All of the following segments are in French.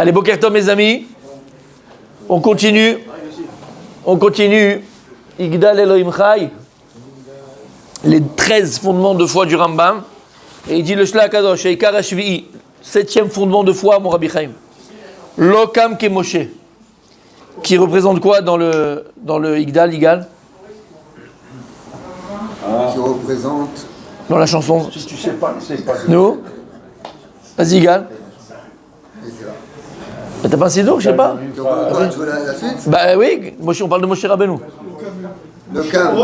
Allez, Boker Tov, mes amis. On continue. Igdal Elohim Chai. Les 13 fondements de foi du Rambam. Et il dit le Shla Kadosh, Eikar Hashvi'i, 7e fondement de foi, mon Rabbi Chaim. Lokam Ke Moshe. Qui représente quoi dans le Igdal, Igal? Qui représente. Dans la chanson. Si tu sais pas, c'est pas. Nous? Vas-y, Igal. T'as pas un sidour, je sais pas. Quoi, tu veux la suite? Bah oui, Moshe, on parle de Moshe Rabbeinu. Le Cam.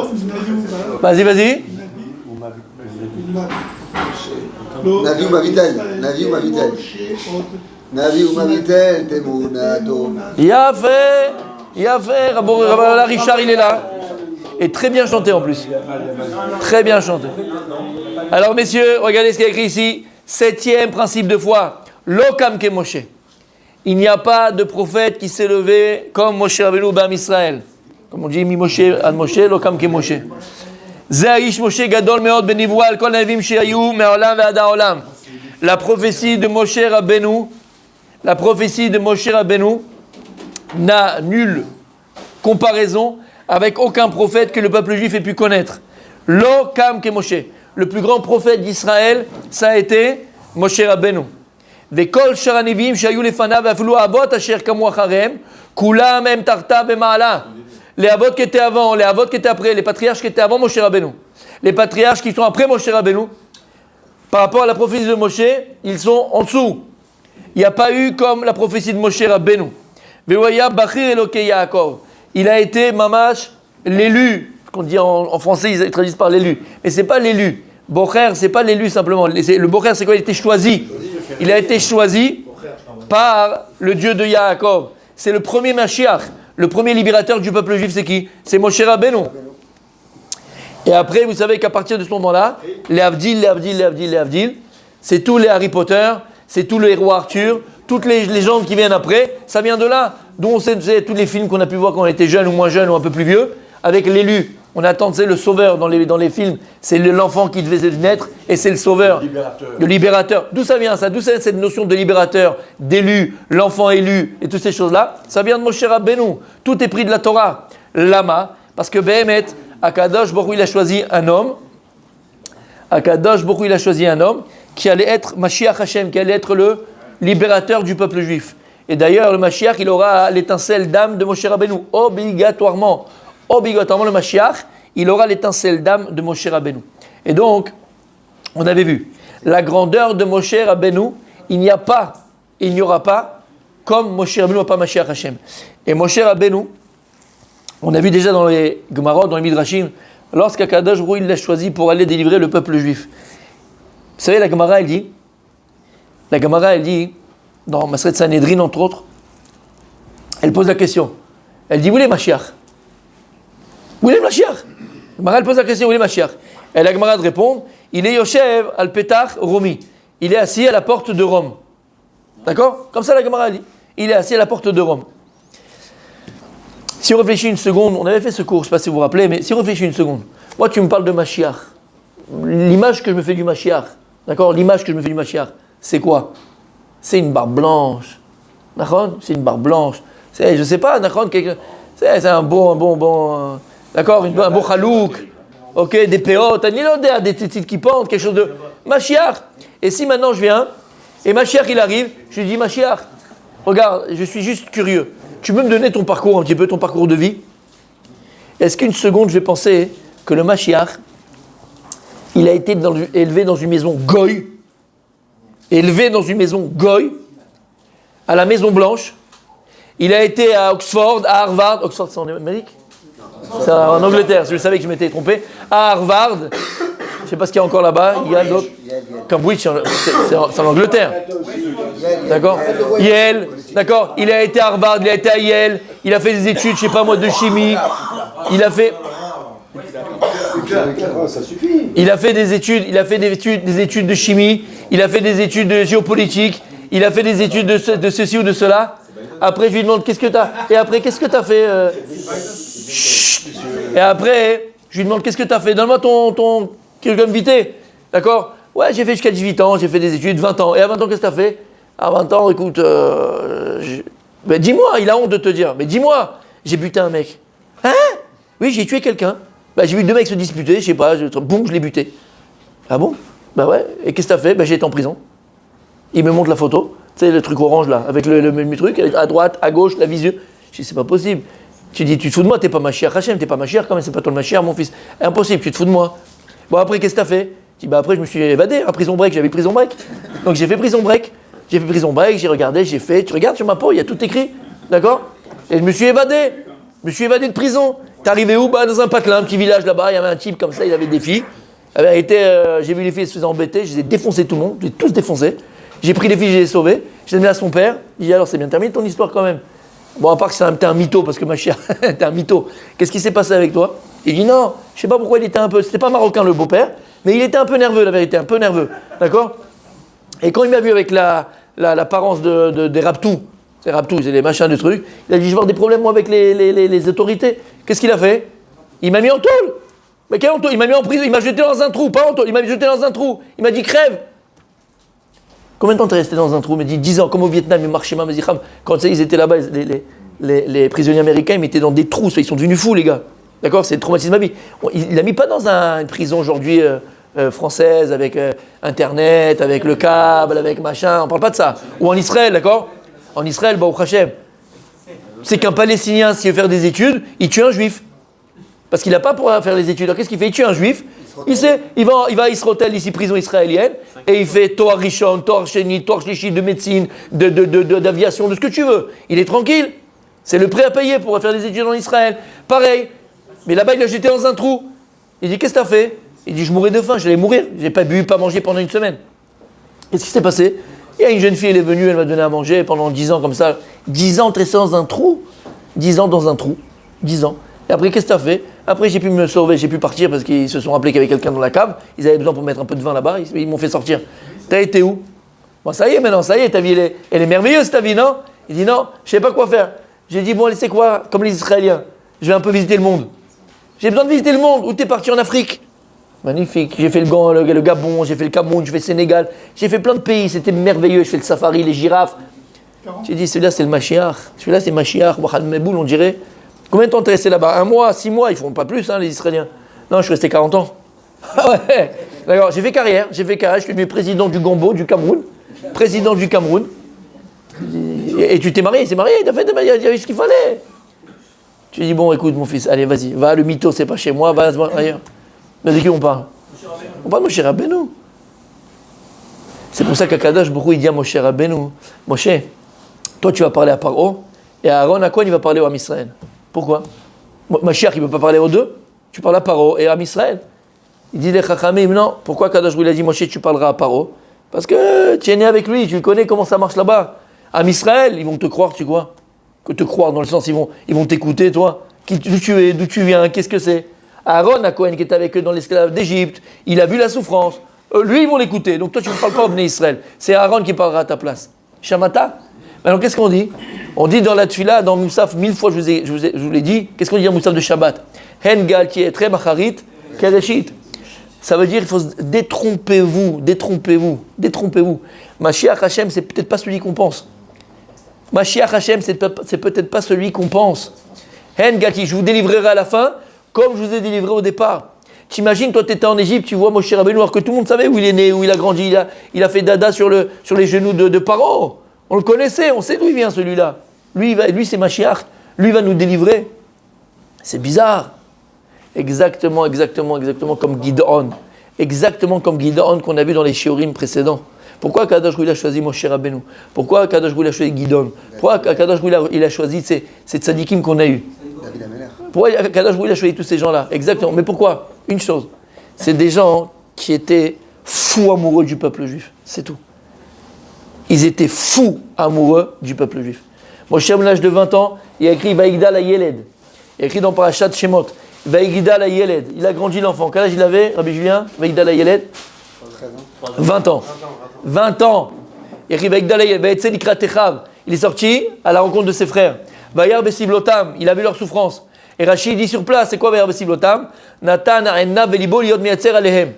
Vas-y. Navi ou Mavitel. Navi ou Mavitel, Temunato. Yafé, Rabbi Richard, il est là. Et très bien chanté en plus. Très bien chanté. Alors messieurs, regardez ce qu'il y a écrit ici. 7e principe de foi. Lokam Ke Moshe. Il n'y a pas de prophète qui s'est levé comme Moshe Rabbeinu Bam Israël. Comme on dit, Mi Moshe ad Moshe, Lokam Ke Moshe. Zaish Moshe Gadol Meod Benivua Kol Navim Sheyayu Me'olam Ve'ad Ha'olam. La prophétie de Moshe Rabbeinu, n'a nulle comparaison avec aucun prophète que le peuple juif ait pu connaître. Lokam Ke Moshe. Le plus grand prophète d'Israël, ça a été Moshe Rabbeinu. וכל שאר הנביאים שהיו לפניו ואפילו האבות אשר קמו אחריהם כולם הם תחתיו במעלה. Les aבות qui étaient avant, les aבות qui étaient après, les patriarches qui étaient avant Moshe Rabbeinu, les patriarches qui sont après Moshe Rabbeinu, par rapport à la prophétie de Moshe, ils sont en dessous. Il n'y a pas eu comme la prophétie de Moshe Rabbeinu. Ve'oya Bachir Elokei Yaakov. Il a été mamash l'élu. Ce qu'on dit en français, ils traduisent par l'élu. Mais c'est pas l'élu. Bocher, c'est pas l'élu simplement. Le Bocher, c'est quoi? Il a été choisi. Il a été choisi par le Dieu de Yaakov. C'est le premier Mashiach, le premier libérateur du peuple juif, c'est qui? C'est Moshe Rabbeinu. Et après, vous savez qu'à partir de ce moment-là, les Avdil, c'est tous les Harry Potter, c'est tous les héros Arthur, toutes les légendes qui viennent après, ça vient de là. D'où on sait tous les films qu'on a pu voir quand on était jeune ou moins jeune ou un peu plus vieux, avec l'élu. On attend, c'est le sauveur dans les films, c'est l'enfant qui devait naître et c'est le sauveur, le libérateur. D'où ça vient ça? D'où ça, cette notion de libérateur, d'élu, l'enfant élu et toutes ces choses-là? Ça vient de Moshe Rabbeinu. Tout est pris de la Torah. Lama, parce que Behemet, Akadosh Baruch Hu, il a choisi un homme. Akadosh Baruch Hu, il a choisi un homme qui allait être Mashiach Hashem, qui allait être le libérateur du peuple juif. Et d'ailleurs, le Mashiach, il aura l'étincelle d'âme de Moshe Rabbeinu, obligatoirement. Obligatoirement, le Mashiach, il aura l'étincelle d'âme de Moshe Rabbeinu. Et donc, on avait vu, la grandeur de Moshe Rabbeinu, il n'y aura pas, comme Moshe Rabbeinu n'a pas Mashiach Hashem. Et Moshe Rabbeinu, on a vu déjà dans les Gemarot, dans les Midrashim, lorsqu'Akadosh Baruch Hu, il l'a choisi pour aller délivrer le peuple juif. Vous savez, la Gemara, elle dit, dans Maseret Sanhedrin, entre autres, elle pose la question. Elle dit, où est Mashiach? Où est le Mashiach? La Gemara pose la question, où est le Mashiach? Et la Gemara répond, il est Yoshev al Petach Romi. Il est assis à la porte de Rome. D'accord? Comme ça la Gemara dit. Il est assis à la porte de Rome. Si on réfléchit une seconde, on avait fait ce cours, je ne sais pas si vous vous rappelez, mais si on réfléchit une seconde, moi tu me parles de Mashiach. L'image que je me fais du Mashiach, d'accord? L'image que je me fais du Mashiach, c'est quoi? C'est une barbe blanche. D'accord? C'est une barbe blanche. C'est, je ne sais pas, d'accord? C'est un bon. D'accord, un beau chalouk, ok, des péotes, des tzitzit qui pendent, quelque chose de Mashiach. Et si maintenant je viens, et Mashiach il arrive, je lui dis Mashiach, regarde, je suis juste curieux, tu peux me donner ton parcours un petit peu, ton parcours de vie? Est-ce qu'une seconde je vais penser que le Mashiach, il a été élevé dans une maison goy, à la Maison Blanche, il a été à Oxford, à Harvard, Oxford c'est en Amérique? C'est en Angleterre, je savais que je m'étais trompé. À Harvard, je ne sais pas ce qu'il y a encore là-bas. Il y a d'autres. Cambridge, c'est en Angleterre. D'accord? Yale, d'accord? Il a été à Harvard, il a été à Yale. Il a fait des études, je ne sais pas moi, de chimie. Il a fait des études de chimie. Il a fait des études de géopolitique. Il a fait des études de ceci ou de cela. Après, je lui demande qu'est-ce que tu as. Et après, qu'est-ce que tu as fait Et après, je lui demande qu'est-ce que tu as fait. Donne-moi ton curriculum vitae. D'accord? Ouais, j'ai fait jusqu'à 18 ans, j'ai fait des études, 20 ans. Et à 20 ans, qu'est-ce que tu as fait? À 20 ans, écoute, ben, dis-moi, il a honte de te dire. Mais dis-moi, j'ai buté un mec. Hein? Oui, j'ai tué quelqu'un. Ben, j'ai vu 2 mecs se disputer, je sais pas, boum, je l'ai buté. Ah bon? Bah ouais, et qu'est-ce que t'as fait? Ben, j'ai été en prison. Il me montre la photo, tu sais, le truc orange là, avec le truc, à droite, à gauche, la visu. Je dis, c'est pas possible. Tu dis, tu te fous de moi, t'es pas ma chère, Hachem, t'es pas ma chère, quand même, c'est pas toi ma chère, mon fils. Impossible, tu te fous de moi. Bon, après, qu'est-ce que t'as fait? Je dis, bah après, je me suis évadé, à prison break, j'avais prison break. Donc j'ai fait prison break, j'ai regardé, j'ai fait, tu regardes sur ma peau, il y a tout écrit, d'accord? Et je me suis évadé de prison. T'es arrivé où? Bah, dans un patelin, un petit village là-bas, il y avait un type comme ça, il avait des filles. La vérité, j'ai vu les filles se faisaient embêter, je les ai défoncés tout le monde, je les ai tous défoncés. J'ai pris les filles, je les ai sauvées, je les ai mis à son père. Il dit alors c'est bien terminé ton histoire quand même. Bon, à part que t'es un mytho, parce que ma chère, t'es un mytho. Qu'est-ce qui s'est passé avec toi? Il dit non, je sais pas pourquoi il était un peu. C'était pas marocain le beau-père, mais il était un peu nerveux, la vérité, un peu nerveux. D'accord? Et quand il m'a vu avec l'apparence des raptous, c'est raptous, c'est les machins de trucs, il a dit je vais avoir des problèmes moi avec les autorités. Qu'est-ce qu'il a fait? Il m'a mis en tôle. Mais quel en tôle? Il m'a mis en prison, il m'a jeté dans un trou, pas en tôle, il m'a jeté dans un trou. Il m'a dit crève. Combien de temps t'es resté dans un trou? Il m'a dit 10 ans, comme au Vietnam, quand ils étaient là-bas, les prisonniers américains, ils mettaient dans des trous, ils sont devenus fous les gars. D'accord? C'est le traumatisme à vie. Il l'a mis pas dans une prison aujourd'hui française, avec Internet, avec le câble, avec machin, on parle pas de ça. Ou en Israël, d'accord? En Israël, bah au Hachem. C'est qu'un Palestinien, s'il veut faire des études, il tue un juif. Parce qu'il n'a pas pour faire les études. Alors qu'est-ce qu'il fait? Il tue un juif. Il va à Israël, ici, prison israélienne, et il fait Toar Rishon, Toar Sheni, Toar Shlishi de médecine, d'aviation, de ce que tu veux. Il est tranquille. C'est le prêt à payer pour faire des études en Israël. Pareil. Mais là-bas, il a jeté dans un trou. Il dit, qu'est-ce que t'as fait? Il dit, je mourrais de faim, j'allais mourir. J'ai pas bu, pas mangé pendant une semaine. Qu'est-ce qui s'est passé? Il y a une jeune fille, elle est venue, elle m'a donné à manger pendant 10 ans comme ça. 10 ans resté dans un trou. 10 ans dans un trou. 10 ans. Et après, qu'est-ce que t'as fait? Après, j'ai pu me sauver, j'ai pu partir parce qu'ils se sont rappelés qu'il y avait quelqu'un dans la cave. Ils avaient besoin pour mettre un peu de vin là-bas. Ils m'ont fait sortir. T'as été où? Bon, ça y est, maintenant, ça y est, ta vie, elle est merveilleuse, ta vie, non? Il dit non, je sais pas quoi faire. J'ai dit, bon, allez, c'est quoi? Comme les Israéliens, je vais un peu visiter le monde. J'ai besoin de visiter le monde. Où t'es parti en Afrique? Magnifique. J'ai fait le Gabon, j'ai fait le Cameroun, j'ai fait le Sénégal. J'ai fait plein de pays, c'était merveilleux. Je fais le safari, les girafes. J'ai dit, celui-là, c'est le Mashiach. Celui-là, c'est Mashiach. Wahal Meboul, on dirait. Combien de temps t'es resté là-bas? 1 mois, 6 mois, ils font pas plus, hein, les Israéliens. Non, je suis resté 40 ans. Ah ouais, d'accord, j'ai fait carrière, je suis devenu président du Gambo, du Cameroun. Président du Cameroun. Et tu t'es marié, il s'est marié, il a eu ce qu'il fallait. Tu dis, bon, écoute, mon fils, allez, vas-y, va, le mytho, c'est pas chez moi, va ailleurs. Mais de qui on parle? On parle de Moshe Rabbeinu. C'est pour ça qu'Akadosh Baruch Hu, il dit à Moshe Rabbeinu, Moshe, toi tu vas parler à Paro, et Aaron, à quoi il va parler au Am Israël? Pourquoi? Mashiach, il ne peut pas parler aux deux. Tu parles à Paro et à Israël. Il dit les Chachamim, non. Pourquoi Kadosh Baruch Hu a dit Moshe, tu parleras à Paro? Parce que tu es né avec lui, tu connais comment ça marche là-bas. À Israël, ils vont te croire, tu crois? Que te croire dans le sens, ils vont t'écouter, toi. D'où tu es, d'où tu viens, qu'est-ce que c'est? Aaron, à Cohen, qui était avec eux dans l'esclave d'Égypte, il a vu la souffrance. Lui, ils vont l'écouter. Donc toi, tu ne parles pas au Bnei Israël. C'est Aaron qui parlera à ta place. Shamata? Maintenant, qu'est-ce qu'on dit? On dit dans la Tfila, dans Moussaf, 1000 fois je vous l'ai dit, qu'est-ce qu'on dit dans Moussaf de Shabbat? Hen gal qui est très macharit, kereshit. Ça veut dire il faut détrompez-vous. Mashiach Hashem, c'est peut-être pas celui qu'on pense. Mashiach Hashem, c'est peut-être pas celui qu'on pense. Hen gal je vous délivrerai à la fin, comme je vous ai délivré au départ. T'imagines, toi, tu étais en Égypte, tu vois Moshe Rabbeinu, alors que tout le monde savait où il est né, où il a grandi, il a fait dada sur les genoux de Paro. On le connaissait, on sait d'où il vient celui-là. Lui c'est Mashiach. Lui va nous délivrer. C'est bizarre. Exactement comme Gideon. Exactement comme Gideon qu'on a vu dans les shiurim précédents. Pourquoi Kadosh Baruch Hu a choisi Moshe Rabbeinu? Pourquoi Kadosh Baruch Hu a choisi Gideon? Pourquoi Kadosh Baruch Hu il a choisi ces tzadikim qu'on a eus? Pourquoi Kadosh Baruch Hu a choisi tous ces gens-là? Exactement. Mais pourquoi? Une chose. C'est des gens qui étaient fous amoureux du peuple juif. C'est tout. Ils étaient fous amoureux du peuple juif. Moshe, à l'âge de 20 ans, il a écrit Vaïgdal à Yeled. Il a écrit dans Parashat Shemot. Vaïgdal à Yeled. Il a grandi l'enfant. Quel âge il avait, Rabbi Julien? Vaïgdal à Yeled 20 ans. 20 ans. Il a écrit Vaïgdal à Yeled. Il est sorti à la rencontre de ses frères. Vayar Besiblotam. Il a vu leur souffrance. Et Rachid dit sur place, c'est quoi Vayar Besiblotam? Natan A'enna Velibol Yod Miatzer Alehem.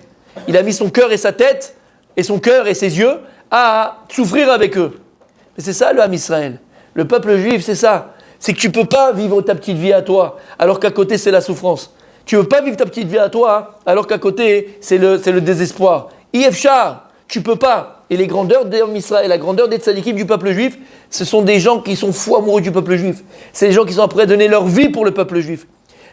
Il a mis son cœur et sa tête, et son cœur et ses yeux, à souffrir avec eux. Mais c'est ça le Ham Israël. Le peuple juif, c'est ça. C'est que tu ne peux pas vivre ta petite vie à toi, alors qu'à côté, c'est la souffrance. Tu ne veux pas vivre ta petite vie à toi, alors qu'à côté, c'est le désespoir. Yefchar, tu ne peux pas. Et les grandeurs d'Am Israël, la grandeur des tzadikim du peuple juif, ce sont des gens qui sont fous amoureux du peuple juif. C'est des gens qui sont prêts à donner leur vie pour le peuple juif.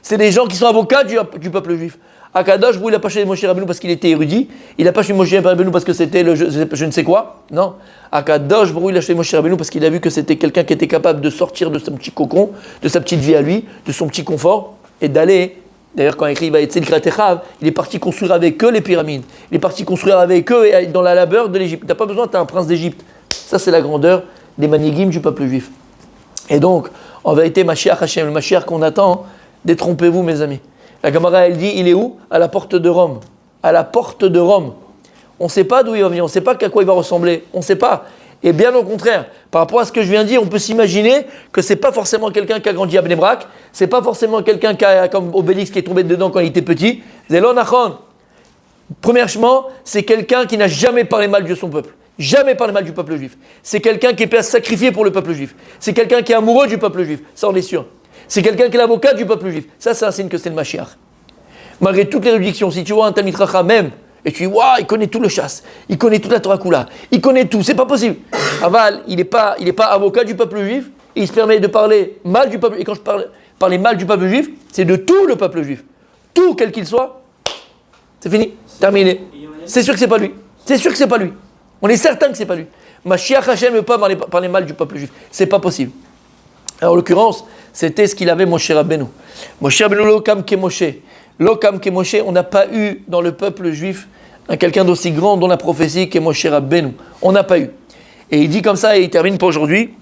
C'est des gens qui sont avocats du peuple juif. Akadosh, il n'a pas choisi Moshe Rabbeinu parce qu'il était érudit. Il n'a pas choisi Moshe Rabbeinu parce que c'était je ne sais quoi. Non. Akadosh, il a choisi Moshe Rabbeinu parce qu'il a vu que c'était quelqu'un qui était capable de sortir de son petit cocon, de sa petite vie à lui, de son petit confort, et d'aller. D'ailleurs, quand il écrit Vaïtzel Kratechav, il est parti construire avec eux les pyramides. Il est parti construire avec eux dans la labeur de l'Égypte. Tu n'as pas besoin, tu as un prince d'Égypte. Ça, c'est la grandeur des manigim du peuple juif. Et donc, en vérité, Mashiach Hashem, le Mashiach qu'on attend, détrompez-vous, mes amis. La Gemara, elle dit, il est où? À la porte de Rome. À la porte de Rome. On ne sait pas d'où il va venir, on ne sait pas à quoi il va ressembler. On ne sait pas. Et bien au contraire, par rapport à ce que je viens de dire, on peut s'imaginer que ce n'est pas forcément quelqu'un qui a grandi à Bnei Brak, ce n'est pas forcément quelqu'un comme Obélix qui est tombé dedans quand il était petit. Zelon Achon. Premièrement, c'est quelqu'un qui n'a jamais parlé mal de son peuple. Jamais parlé mal du peuple juif. C'est quelqu'un qui est prêt à se sacrifier pour le peuple juif. C'est quelqu'un qui est amoureux du peuple juif. Ça, on est sûr. C'est quelqu'un qui est l'avocat du peuple juif. Ça, c'est un signe que c'est le Mashiach. Malgré toutes les réductions, si tu vois un Talmid Chacham même, et tu dis, waouh, il connaît tout le chasse, il connaît toute la Torah Kula, il connaît tout, c'est pas possible. Aval, il n'est pas avocat du peuple juif, et il se permet de parler mal du peuple. Et quand je parler mal du peuple juif, c'est de tout le peuple juif. Tout, quel qu'il soit, c'est fini, terminé. C'est sûr que c'est pas lui. C'est sûr que c'est pas lui. On est certain que c'est pas lui. Mashiach Hashem ne veut pas parler mal du peuple juif. C'est pas possible. Alors, en l'occurrence, c'était ce qu'il avait Moshe Rabbeinu. Moshe Rabbeinu l'okam ke Moshe. L'okam ke Moshe, on n'a pas eu dans le peuple juif quelqu'un d'aussi grand dont la prophétie qu'est Moshe Rabbeinu. On n'a pas eu. Et il dit comme ça, et il termine pour aujourd'hui.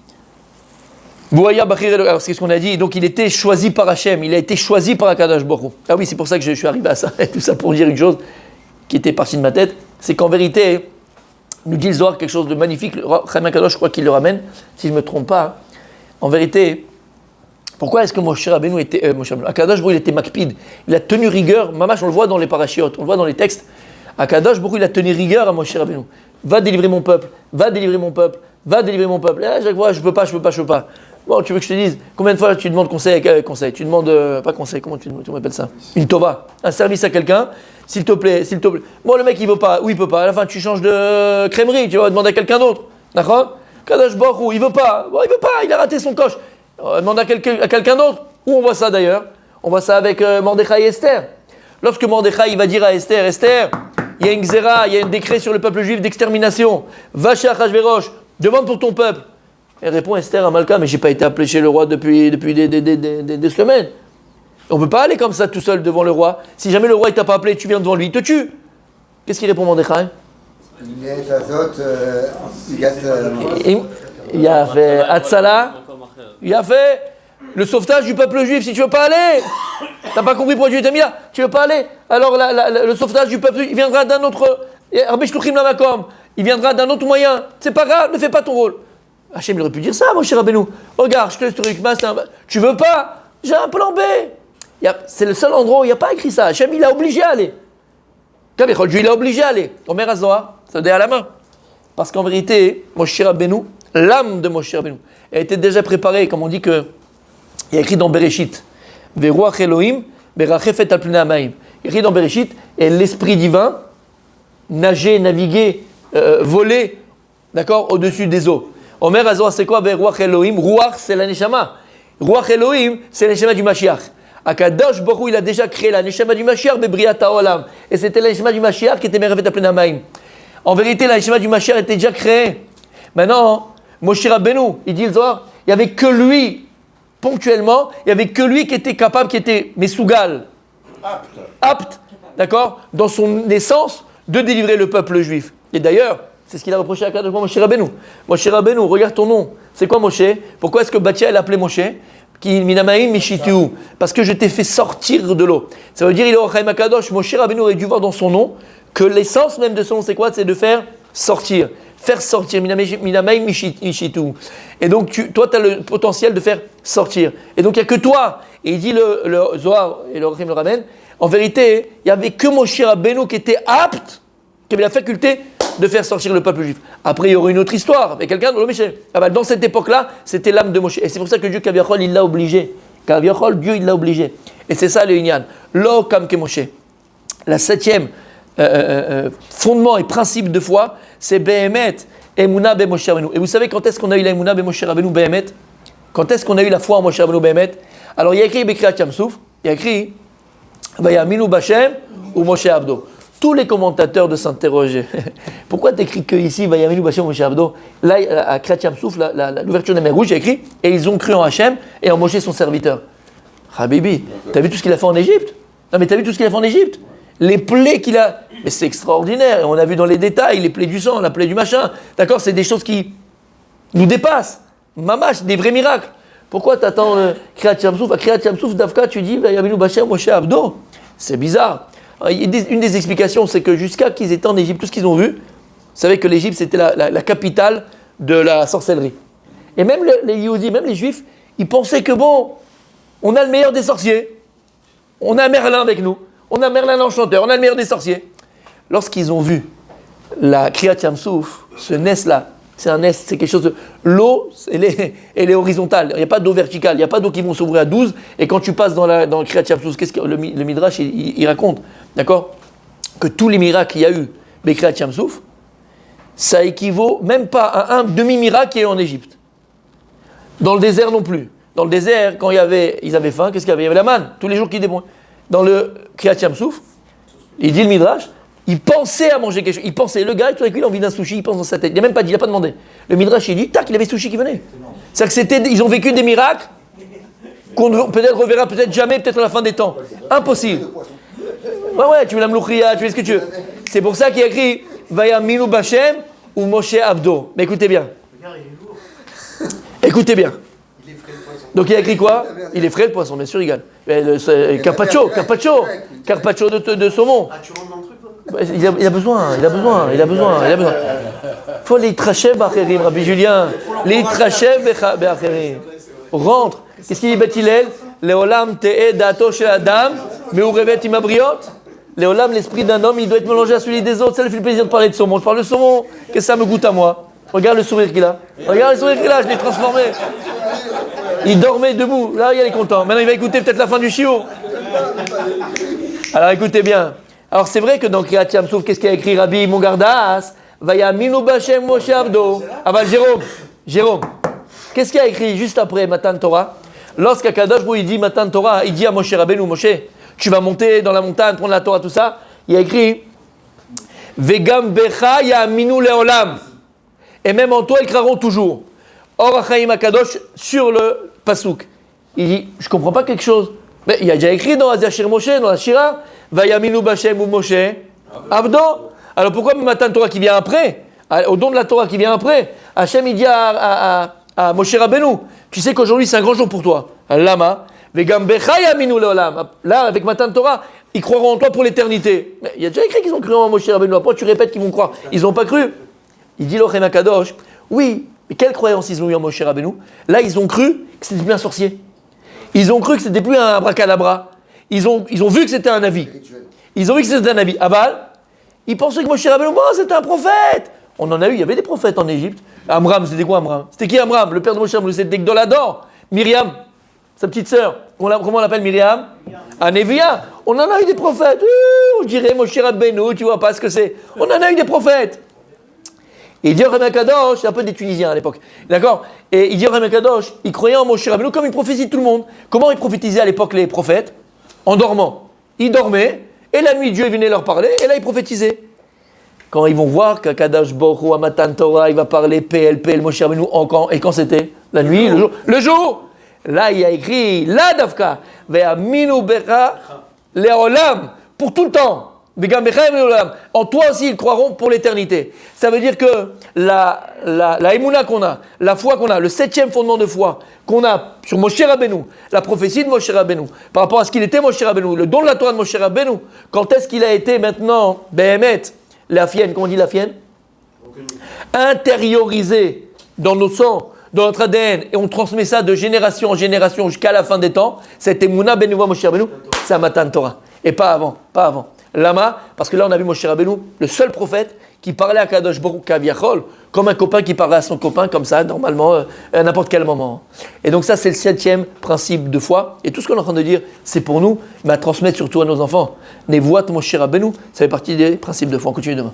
Alors c'est ce qu'on a dit, donc il était choisi par Hachem, il a été choisi par Akadosh Baruch Hu. Ah oui, c'est pour ça que je suis arrivé à ça, et tout ça pour dire une chose qui était partie de ma tête, c'est qu'en vérité, nous dit le Zohar quelque chose de magnifique, Chaim Akadosh, je crois qu'il le ramène, si je ne me trompe pas. En vérité, pourquoi est-ce que Moshe Rabbeinu était, Akadosh Baruch Hu, il était makpid, il a tenu rigueur, mamash, on le voit dans les parachiotes, on le voit dans les textes, Akadosh Baruch Hu, il a tenu rigueur à Moshe Rabbeinu. Va délivrer mon peuple, va délivrer mon peuple, va délivrer mon peuple. Et à chaque fois, je peux pas. Bon, tu veux que je te dise, combien de fois tu demandes conseil, tu demandes, pas conseil, comment tu m'appelles ça? Une tova, un service à quelqu'un, s'il te plaît. Bon, le mec, il veut pas, ou il peut pas. À la fin, tu changes de crèmerie, tu vas demander à quelqu'un d'autre. D'accord? Kadosh Baruch Hu, il veut pas. Bon, il veut pas, il a raté son coche. Demande à quelqu'un d'autre. Où on voit ça d'ailleurs? On voit ça avec Mordechai et Esther. Lorsque Mordechai, il va dire à Esther, Esther, il y a une xéra, il y a un décret sur le peuple juif d'extermination. Va chez Achashverosh, demande pour ton peuple. Elle répond Esther à Malka, mais j'ai pas été appelé chez le roi depuis des semaines. On ne peut pas aller comme ça tout seul devant le roi. Si jamais le roi ne t'a pas appelé, tu viens devant lui, il te tue. Qu'est-ce qu'il répond Mordechai? Il a fait Hatzala, il a fait le sauvetage du peuple juif. Si tu veux pas aller, t'as pas compris pourquoi Dieu t'a mis là. Tu veux pas aller, alors le sauvetage du peuple juif, il viendra d'un autre. Il viendra d'un autre moyen. C'est pas grave, ne fais pas ton rôle. Hachem il aurait pu dire ça, mon cher Rabbeinu. Regarde, je te laisse ce truc, tu veux pas? J'ai un plan B. C'est le seul endroit où il n'y a pas écrit ça. Hachem il a obligé à aller. Il a obligé à aller. Omer Azoa, ça veut dire à la main. Parce qu'en vérité, Moshe Rabbeinu, l'âme de Moshe Rabbeinu, elle était déjà préparée, comme on dit que il y a écrit dans Bereshit. Veruach Elohim, berachefet al pnei hamayim. Il y a écrit dans Bereshit, et l'esprit divin nageait, naviguait, volait, d'accord, au-dessus des eaux. Omer Azoa, c'est quoi Veruach Elohim? Ruach, c'est la neshama. Ruach Elohim, c'est la neshama du Mashiach. Akadosh Baruch Hu, il a déjà créé la neshama du Mashiach, bebriat haolam. Et c'était la neshama du Mashiach qui était berachefet al pnei hamayim. En vérité, la neshama du Mashiach était déjà créée. Maintenant, Moshe Rabbeinu, il dit le Zohar, il n'y avait que lui, ponctuellement, il n'y avait que lui qui était capable, qui était Mesougal, apte, d'accord, dans son essence, de délivrer le peuple juif. Et d'ailleurs, c'est ce qu'il a reproché à Moshe Rabbeinu. Moshe Rabbeinu, regarde ton nom. C'est quoi Moshe? Pourquoi est-ce que Bathia, elle appelait Moshe? Qui minamaim mishitiu. Parce que je t'ai fait sortir de l'eau. Ça veut dire, il est au Chaim Akadosh. Moshe Rabbeinu aurait dû voir dans son nom que l'essence même de son nom, c'est quoi? C'est de faire sortir. Faire sortir. Minamaim mishitiu. Et donc, toi, tu as le potentiel de faire sortir. Et donc, il n'y a que toi. Et il dit le Zohar, et le Chaim le ramène, en vérité, il n'y avait que Moshe Rabbeinu qui était apte, qui avait la faculté de faire sortir le peuple juif. Après, il y aura une autre histoire avec quelqu'un de Moshe. Ah bah, dans cette époque-là, c'était l'âme de Moshe. Et c'est pour ça que Dieu, Kaviachol, il l'a obligé. Kaviachol, Dieu, il l'a obligé. Et c'est ça le Inyan. Lo kam ke Moshe. La septième fondement et principe de foi, c'est Behemet, Emouna be Moshe Rabbeinu. Et vous savez quand est-ce qu'on a eu la Emouna be Moshe Rabbeinu, Behemet? Quand est-ce qu'on a eu la foi en Moshe Rabbeinu, Behemet? Alors il y a écrit Bekriyat Yam-Souf, il y a écrit Vayaminu Bashem ou Moshe Avdo. Tous les commentateurs de s'interroger. Pourquoi t'écris que ici Vayaminu Bashem ou Moshe Avdo? Là, à Kriyat Yam-Souf, l'ouverture de la mer Rouge, il y a écrit et ils ont cru en Hachem et en Moshe son serviteur. Habibi, t'as vu tout ce qu'il a fait en Égypte? Non mais t'as vu tout ce qu'il a fait en Égypte? Les plaies qu'il a, mais c'est extraordinaire. Et on a vu dans les détails, les plaies du sang, la plaie du machin. D'accord, c'est des choses qui nous dépassent. Mamash, des vrais miracles. Pourquoi t'attends Kriyat Yam-Souf? À Kriyat Yam-Souf, Davka, tu dis Vayaminu Bashem Moshe Avdo. C'est bizarre. Une des explications, c'est que jusqu'à qu'ils étaient en Égypte, tout ce qu'ils ont vu, vous savez que l'Égypte c'était la capitale de la sorcellerie. Et même les Yehudis, même les Juifs, ils pensaient que bon, on a le meilleur des sorciers. On a Merlin avec nous. On a Merlin l'enchanteur, on a le meilleur des sorciers. Lorsqu'ils ont vu la Kriyat Yam-Souf, ce Nes-là, c'est un Nes, c'est quelque chose de... L'eau, elle est horizontale, il n'y a pas d'eau verticale, il n'y a pas d'eau qui vont s'ouvrir à 12, et quand tu passes dans Kriyat Yam-Souf, qu'est-ce que le Midrash, il raconte, d'accord? Que tous les miracles qu'il y a eu, mais Kriyat Yam-Souf, ça équivaut même pas à un demi-miracle qui est en Égypte. Dans le désert non plus. Dans le désert, quand ils avaient faim, qu'est-ce qu'il y avait? Il y avait la manne, tous les jours qu'ils débrouillent. Dans le Kriyat Yam-Souf, il dit le Midrash, il pensait à manger quelque chose. Il pensait, le gars, tout d'un coup, il a envie d'un sushi, il pense dans sa tête. Il n'a même pas dit, il n'a pas demandé. Le Midrash, il dit, tac, il avait sushi qui venait. C'est-à-dire ils ont vécu des miracles qu'on peut-être reverra, peut-être jamais, peut-être à la fin des temps. Impossible. Ouais, tu veux la mlouchia, tu veux ce que tu veux. C'est pour ça qu'il y a écrit, Vayaminu Bashem ou Moshe Avdo. Mais écoutez bien. Écoutez bien. Donc il a écrit quoi? Il est frais le poisson, bien sûr, il gagne. Carpaccio de saumon. Ah, tu rentres dans le truc, toi? Il a besoin. Faut les trachem b'acherim, Rabbi Julien. Les trachem b'acherim. Rentre. Qu'est-ce qu'il dit Beth Hillel? Leolam te'e dato shel adam, meurevet im abriot. Leolam, l'esprit d'un homme, il doit être mélangé à celui des autres. Ça lui fait le plaisir de parler de saumon. Je parle de saumon. Qu'est-ce que ça me goûte à moi? Regarde le sourire qu'il a. Je l'ai transformé. Il dormait debout. Là, il est content. Maintenant, il va écouter peut-être la fin du chiot. Alors, écoutez bien. Alors, c'est vrai que dans Kriyat Yam-Souf, qu'est-ce qu'il a écrit Rabbi Mongardas? Vayaminu Bashem Moshe Avdo. Ah bah, Jérôme. Qu'est-ce qu'il a écrit juste après Matan Torah? Lorsqu'Akadosh Baruch Hu, il dit Matan Torah, il dit à Moshe Rabbeinu, Moshe, tu vas monter dans la montagne, prendre la Torah, tout ça. Il a écrit Vegam Becha Yaminu Leolam. Et même en toi, ils croiront toujours. Or Achaim Akadosh sur le Pasuk. Il dit, je ne comprends pas quelque chose. Mais il y a déjà écrit dans Azashir Moshe, dans la Shira, Vayaminu Bashem ou Moshe, Avdo. Alors pourquoi Matan Torah qui vient après, au don de la Torah qui vient après, Hachem il dit à Moshe Rabbeinu, tu sais qu'aujourd'hui c'est un grand jour pour toi. Lama, Vegam Becha Yaminu Leolam. Là, avec Matan Torah, ils croiront en toi pour l'éternité. Mais il y a déjà écrit qu'ils ont cru en Moshe Rabbeinu. Après tu répètes qu'ils vont croire. Ils n'ont pas cru. Il dit l'Ochem Akadosh, oui, mais quelle croyance ils ont eu en Moshe Rabbeinu? Là, ils ont cru que c'était plus un sorcier. Ils ont cru que c'était plus un abracadabra. Ils ont vu que c'était un avis. Ils ont vu que c'était un avis. Aval, ils pensaient que Moshe Rabbeinu, c'était un prophète. On en a eu, il y avait des prophètes en Égypte. Amram, c'était quoi Amram? C'était qui Amram? Le père de Moshe Rabbeinu, c'était Gdolador. Myriam, sa petite sœur. Comment on l'appelle Myriam? Anévia. On en a eu des prophètes. On dirait Moshe Rabbeinu, tu vois pas ce que c'est. On en a eu des prophètes. Et il dit au Rabbi Kadosh, c'est un peu des Tunisiens à l'époque, d'accord? Et il dit au Rabbi Kadosh, il croyait en Moshe Rabbeinu comme il prophétisait tout le monde. Comment ils prophétisaient à l'époque les prophètes? En dormant. Ils dormaient, et la nuit Dieu venait leur parler, et là ils prophétisaient. Quand ils vont voir qu'Akadosh Baruch Hu, Matan Torah, il va parler PL, Moshe Rabbeinu, et quand c'était? La nuit, le jour. Là il y a écrit, la Davka, Ve'aminu Becha Leolam, pour tout le temps. En toi aussi, ils croiront pour l'éternité. Ça veut dire que la émouna qu'on a, la foi qu'on a, le septième fondement de foi qu'on a sur Moshe Rabbeinu, la prophétie de Moshe Rabbeinu, par rapport à ce qu'il était Moshe Rabbeinu, le don de la Torah de Moshe Rabbeinu, quand est-ce qu'il a été maintenant, Behemet, la fienne, comment on dit la fienne? Intériorisé dans nos sangs, dans notre ADN, et on transmet ça de génération en génération jusqu'à la fin des temps, cette émouna Benouva Moshe Rabbeinu, c'est un Matan Torah. Et pas avant. Lama, parce que là on a vu Moshe Rabbeinu, le seul prophète, qui parlait à Kadosh Baruch Kaviachol, comme un copain qui parlait à son copain, comme ça, normalement, à n'importe quel moment. Et donc ça, c'est le 7e principe de foi. Et tout ce qu'on est en train de dire, c'est pour nous, mais à transmettre surtout à nos enfants. Nevuat Moshe Rabbeinu, ça fait partie des principes de foi. On continue demain.